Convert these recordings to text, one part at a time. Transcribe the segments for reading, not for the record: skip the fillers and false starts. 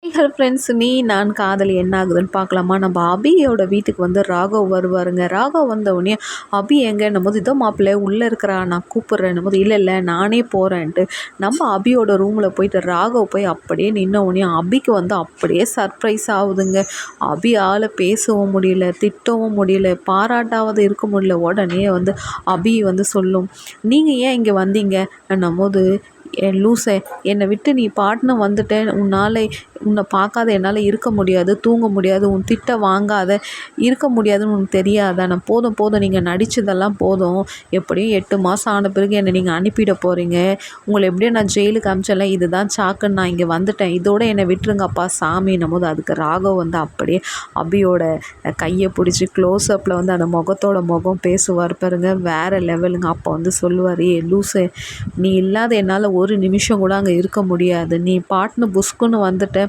Hello friends, நீ நான் காதல் என்ன ஆகுதுன்னு பார்க்கலாமா? நம்ம அபியோட வீட்டுக்கு வந்து ராகவ் வருவாருங்க. ராகவ் வந்தவுடனே அபி எங்கன்னும் போது, இதோ மாப்பிள்ளை உள்ளே இருக்கிறா, நான் கூப்பிட்றேன்னும் போது, இல்லை இல்லை நானே போகிறேன்ட்டு நம்ம அபியோட ரூமில் போயிட்டு ராகவ் போய் அப்படியே நின்னவுடனே அபிக்கு வந்து அப்படியே சர்ப்ரைஸ் ஆகுதுங்க. அபியால் பேசவும் முடியல, திட்டவும் முடியல, பாராட்டாவது இருக்க முடியல. உடனே வந்து அபி வந்து சொல்லும், நீங்கள் ஏன் இங்கே வந்தீங்க என்னும் போது, என் லூசை, என்னை விட்டு நீ பாட்டுன்னு வந்துட்டேன், உன்னை பார்க்காத என்னால் இருக்க முடியாது, தூங்க முடியாது, உன் திட்ட வாங்காத இருக்க முடியாதுன்னு உனக்கு தெரியாதா? நான் போதும் போதும், நீங்கள் நடித்ததெல்லாம் போதும், எப்படியும் 8 மாதம் ஆன பிறகு என்னை நீங்கள் அனுப்பிட போகிறீங்க, உங்களை எப்படியோ நான் ஜெயிலுக்கு அனுப்பிச்சல, இதுதான் சாக்குன்னு நான் இங்கே வந்துட்டேன், இதோட என்னை விட்டுருங்கப்பா சாமின்னும் போது, அதுக்கு ராகவ் வந்து அப்படியே அபியோட கையை பிடிச்சி க்ளோஸ்அப்பில் வந்து அந்த முகம் பேசுவார் பாருங்க, வேறு லெவலுங்க. அப்போ வந்து சொல்லுவார், ஏ லூசு, நீ இல்லாத என்னால் ஒரு நிமிஷம் கூட அங்கே இருக்க முடியாது, நீ பாட்டுன்னு புஸ்குன்னு வந்துட்ட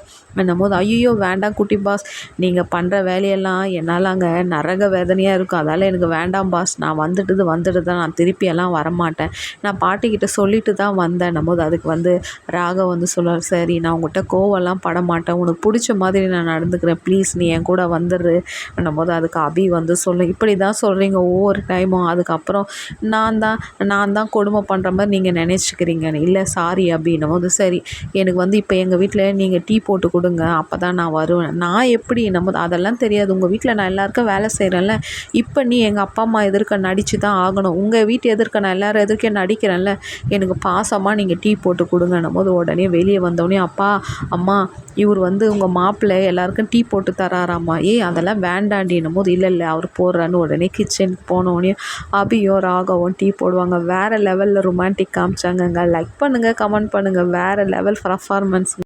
என்னும் போது, ஐயோ வேண்டாம் குட்டி பாஸ், நீங்கள் பண்ணுற வேலையெல்லாம் என்னால் அங்கே நரக வேதனையாக இருக்கும், அதால் எனக்கு வேண்டாம் பாஸ், நான் வந்துட்டு தான், நான் திருப்பியெல்லாம் வரமாட்டேன், நான் பாட்டிக்கிட்ட சொல்லிட்டு தான் வந்தேன்னும் போது, அதுக்கு வந்து ராகவ் வந்து சொல்லுவார், சரி நான் உங்கள்கிட்ட கோவம்லாம் படமாட்டேன், உனக்கு பிடிச்ச மாதிரி நான் நடந்துக்கிறேன், ப்ளீஸ் நீ என் கூட வந்துடு என்னும் போது, அதுக்கு அபி வந்து சொல்லும், இப்படி தான் சொல்கிறீங்க ஒவ்வொரு டைமும், அதுக்கப்புறம் நான் தான் கொடுமை பண்ணுற மாதிரி நீங்கள் நினச்சிக்கிறீங்க, இல்லை சாரி அப்படின்னும் போது, சரி எனக்கு வந்து இப்போ எங்கள் வீட்டில் நீங்கள் டீ போட்டு கொடுங்க, அப்போ தான் நான் வருவேன், நான் எப்படி நம்ம அதெல்லாம் தெரியாது, உங்கள் வீட்டில் நான் எல்லாருக்கும் வேலை செய்கிறேன்ல, இப்போ நீ எங்கள் அப்பா அம்மா எதிர்க்க நடித்து தான் ஆகணும், உங்கள் வீட்டு எதிர்க்க நான் எல்லோரும் எதிர்க்க நடிக்கிறேன்ல, எனக்கு பாசமாக நீங்கள் டீ போட்டு கொடுங்கன்னும் போது, உடனே வெளியே வந்தோடனே, அப்பா அம்மா இவர் வந்து உங்கள் மாப்பிள்ளை எல்லாருக்கும் டீ போட்டு தராராம்மா, அதெல்லாம் வேண்டாண்டின்னும் போது, இல்லை அவர் போடுறான்னு உடனே கிச்சனுக்கு போனோடனே அபியும் ராகவும் டீ போடுவாங்க. வேறு லெவலில் ரொமான்டிக் காமிச்சாங்கங்க. லைக் பண்ணுங்கள், கமெண்ட் பண்ணுங்கள். வேறு லெவல் பர்ஃபார்மன்ஸ்.